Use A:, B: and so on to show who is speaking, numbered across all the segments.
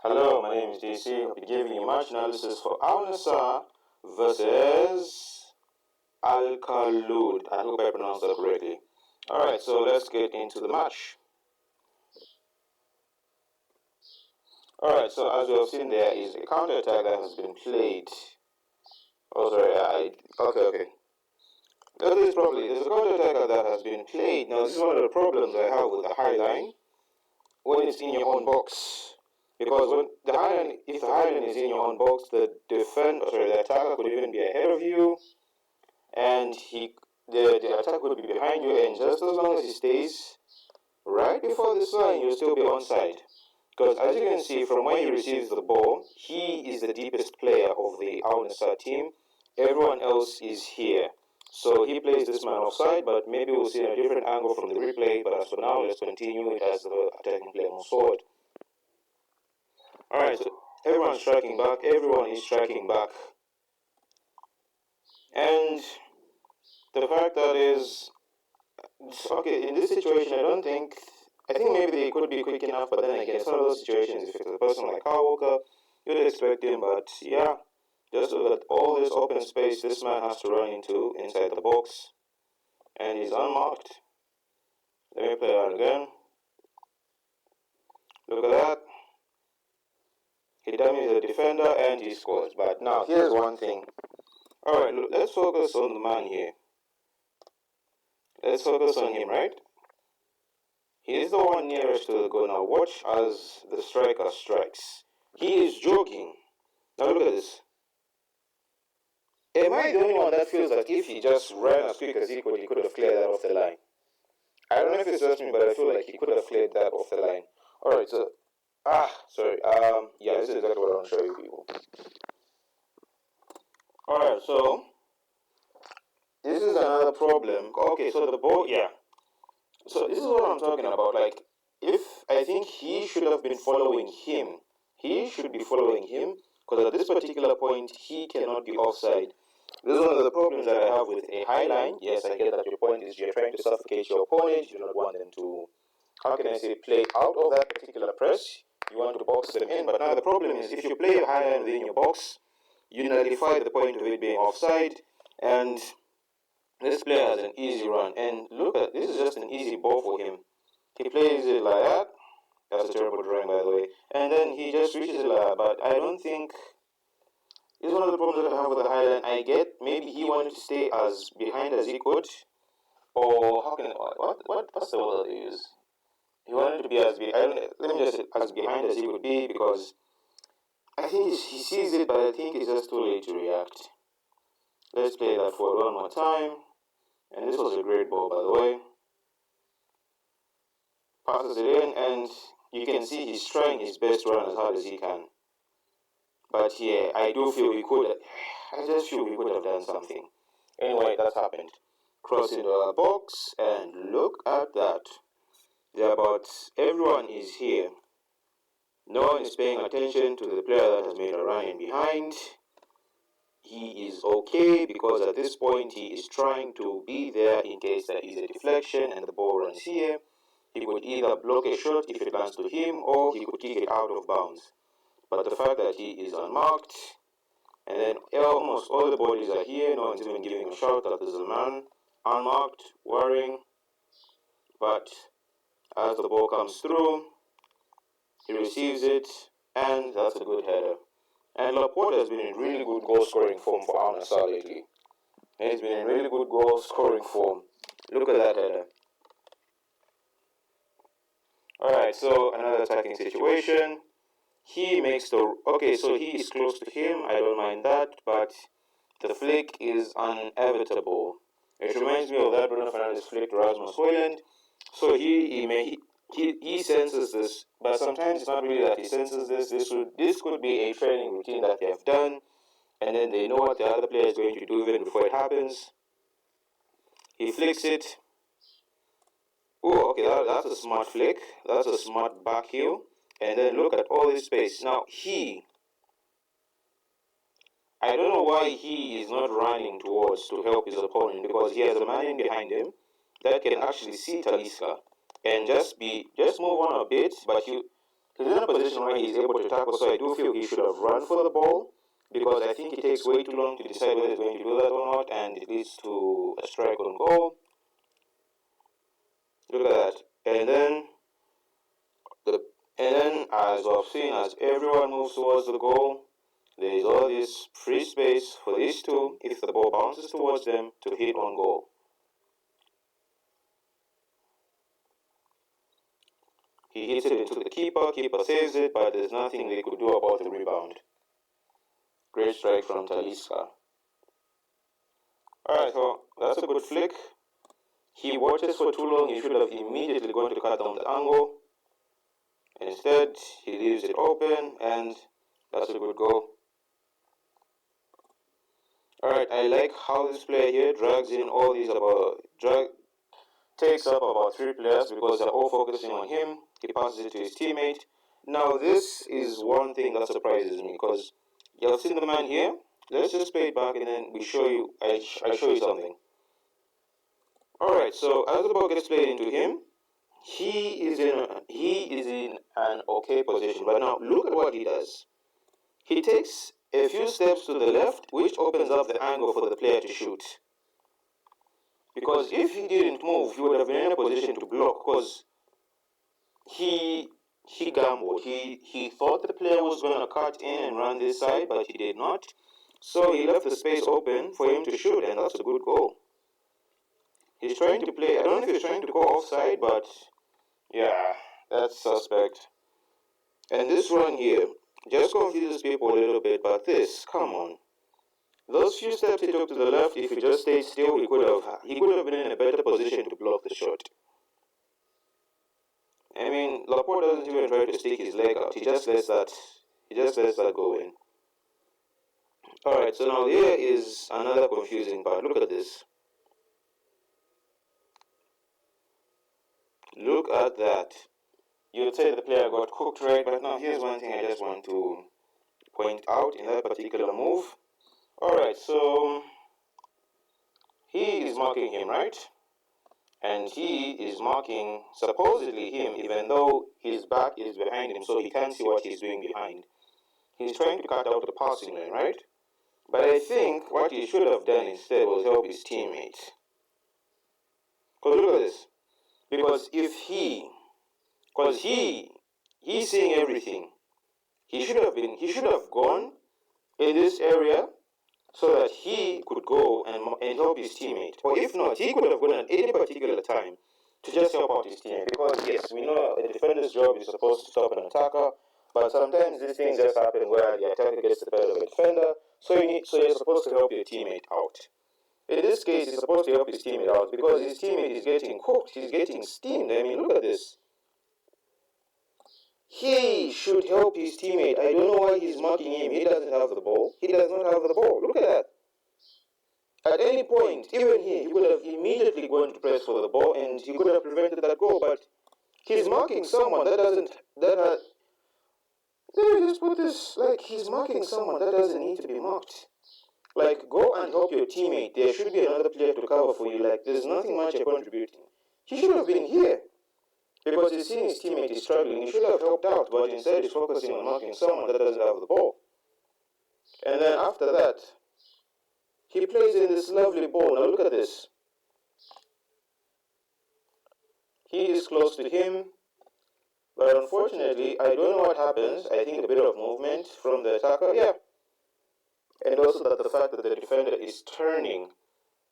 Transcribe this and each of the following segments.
A: Hello, my name is JC. I'll be giving you match analysis for Nassr versus khoolod. I hope I pronounced that correctly. Alright, so let's get into the match. Alright, so as you have seen, there is a counter attack that has been played. Oh, sorry, okay. Look at this properly. There's a counter attack that has been played. Now, this is one of the problems I have with the high line when it's in your own box. Because when if the high line is in your own box, the attacker could even be ahead of you, and the attacker could be behind you, and just as long as he stays right before this line, you'll still be onside. Because as you can see from when he receives the ball, he is the deepest player of the Nassr team. Everyone else is here. So he plays this man offside, but maybe we'll see a different angle from the replay. But as for now, let's continue it as the attacking player moves forward. Alright, so everyone's striking back. Everyone is striking back. And the fact that is, okay, in this situation, I think maybe they could be quick enough, but then again, some of those situations, if it's a person like Kyle Walker, you'd expect him, but yeah, just look at all this open space this man has to run into inside the box, and he's unmarked. Let me play that again. Look at that. He dummies the defender and he scores. But now, here's one thing. Alright, let's focus on the man here. Let's focus on him, right? He is the one nearest to the goal. Now watch as the striker strikes. He is jogging. Now look at this. Am I the only one that feels like if he just ran as quick as he could have cleared that off the line? I don't know if it's just me, but I feel like he could have cleared that off the line. Alright, so, yeah, this is exactly what I want to show you people. Alright, so, this is another problem. Okay, so the ball, yeah. So this is what I'm talking about. Like, I think he should have been following him. He should be following him, because at this particular point, he cannot be offside. This is one of the problems that I have with a high line. Yes, I get that your point is you're trying to suffocate your opponent. You don't want them to, how can I say, play out of that particular press. You want to box them in. But now the problem is if you play a high line within your box, you nullify the point of it being offside, and this player has an easy run, and look at this is just an easy ball for him. He plays it like that. That's a terrible drawing, by the way. And then he just reaches it like that. But I don't think this is one of the problems that I have with the Highland. I get maybe he wanted to stay as behind as he could, or how can what's the word they use? He wanted to be as as behind as he could be, because I think he sees it, but I think it's just too late to react. Let's play that forward one more time. And this was a great ball, by the way. Passes it in, and you can see he's trying his best to run as hard as he can. But yeah, I just feel we could have done something. Anyway, that's happened. Cross into our box, and look at that. Everyone is here. No one is paying attention to the player that has made a run in behind. He is okay, because at this point he is trying to be there in case there is a deflection and the ball runs here. He could either block a shot if it lands to him, or he could kick it out of bounds. But the fact that he is unmarked, and then almost all the bodies are here, no one's even giving a shout that there's a man unmarked, worrying. But as the ball comes through, he receives it, and that's a good header. And Laporte has been in really good goal-scoring form for Nassr lately. He's been in really good goal-scoring form. Look at that header. Alright, so another attacking situation. He makes so he is close to him, I don't mind that, but the flick is inevitable. It reminds me of that Bruno Fernandes flick to Rasmus Højlund. So he senses this, but sometimes it's not really that he senses this. This could be a training routine that they have done, and then they know what the other player is going to do even before it happens. He flicks it. Oh, okay, that's a smart flick. That's a smart back heel. And then look at all this space. Now I don't know why he is not running towards to help his opponent, because he has a man in behind him that can actually see Talisca and just move on a bit, but he's in a position where he's able to tackle, so I do feel he should have run for the ball, because I think it takes way too long to decide whether he's going to do that or not, and it leads to a strike on goal. Look at that. And then as I've seen, as everyone moves towards the goal, there is all this free space for these two if the ball bounces towards them to hit on goal. He hits it into the keeper saves it, but there's nothing they could do about the rebound. Great strike from Talisca. Alright, so that's a good flick. He watches for too long, he should have immediately gone to cut down the angle. Instead, he leaves it open, and that's a good goal. Alright, I like how this player here drags in all these takes up about 3 players because they're all focusing on him. He passes it to his teammate. Now this is one thing that surprises me, because you've seen the man here. Let's just play it back and then I show you something. Alright, so as the ball gets played into him, he is in an okay position. But now look at what he does. He takes a few steps to the left, which opens up the angle for the player to shoot. Because if he didn't move, he would have been in a position to block, because he gambled. He thought the player was going to cut in and run this side, but he did not. So he left the space open for him to shoot, and that's a good goal. He's trying to play, I don't know if he's trying to go offside, but yeah, that's suspect. And this run here just confuses people a little bit, but this, come on. Those few steps he took to the left, if he just stayed still, he could have been in a better position to block the shot. I mean, Laporte doesn't even try to stick his leg out. He just lets that go in. Alright, so now here is another confusing part. Look at this. Look at that. You would say the player got cooked, right? But now here's one thing I just want to point out in that particular move. Alright, so he is marking him, right? And he is marking supposedly him, even though his back is behind him, so he can't see what he's doing behind. He's trying to cut out the passing lane, right? But I think what he should have done instead was help his teammate. Because look at this. Because he's seeing everything. He should have gone in this area so that he could go and help his teammate. Or if not, he could have gone at any particular time to just help out his teammate. Because yes, we know a defender's job is supposed to stop an attacker, but sometimes these things just happen where the attacker gets the better of a defender, so you're supposed to help your teammate out. In this case, he's supposed to help his teammate out because his teammate is getting cooked, he's getting steamed. I mean, look at this. He should help his teammate. I don't know why he's marking him. He doesn't have the ball. He does not have the ball. Look at that. At any point, even here, he could have immediately gone to press for the ball and he could have prevented that goal, but he's marking someone let me just put this, like, he's marking someone that doesn't need to be marked. Like, go and help your teammate. There should be another player to cover for you. Like, there's nothing much you're contributing. He should have been here. Because he's seeing his teammate is struggling. He should have helped out, but instead he's focusing on marking someone that doesn't have the ball. And then after that, he plays in this lovely ball. Now look at this. He is close to him, but unfortunately, I don't know what happens. I think a bit of movement from the attacker. Yeah. And also that the fact that the defender is turning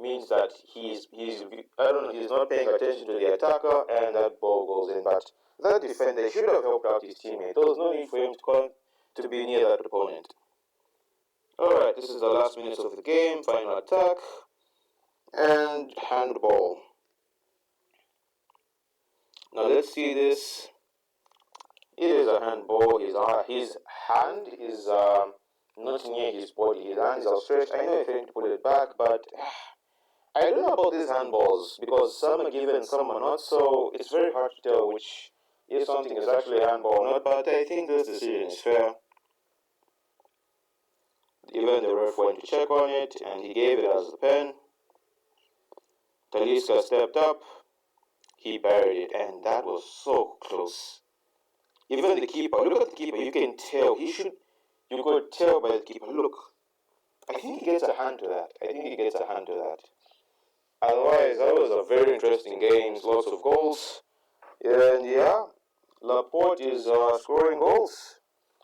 A: means that he's not paying attention to the attacker, and that ball goes in. But that defender should have helped out his teammate. There was no need for him to be near that opponent. Alright, this is the last minutes of the game, final attack, and handball. Now let's see this. It is a handball. His hand is not near his body. His hand is outstretched. I know if you need to put it back, but I don't know about these handballs because some are given, some are not, so it's very hard to tell which, if something is actually a handball or not, but I think this decision is fair. Even the ref went to check on it, and he gave it as a pen. Talisca stepped up, he buried it, and that was so close. Even the keeper, look at the keeper, you can tell. You could tell by the keeper, look, I think he gets a hand to that. Otherwise, that was a very interesting game, lots of goals. And yeah, Laporte is scoring goals.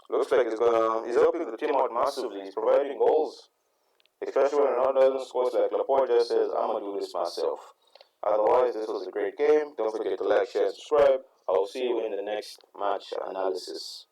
A: Looks like he's helping the team out massively. He's providing goals. Especially when Ronaldo doesn't score, like Laporte just says, I'm going to do this myself. Otherwise, this was a great game. Don't forget to like, share, subscribe. I'll see you in the next match analysis.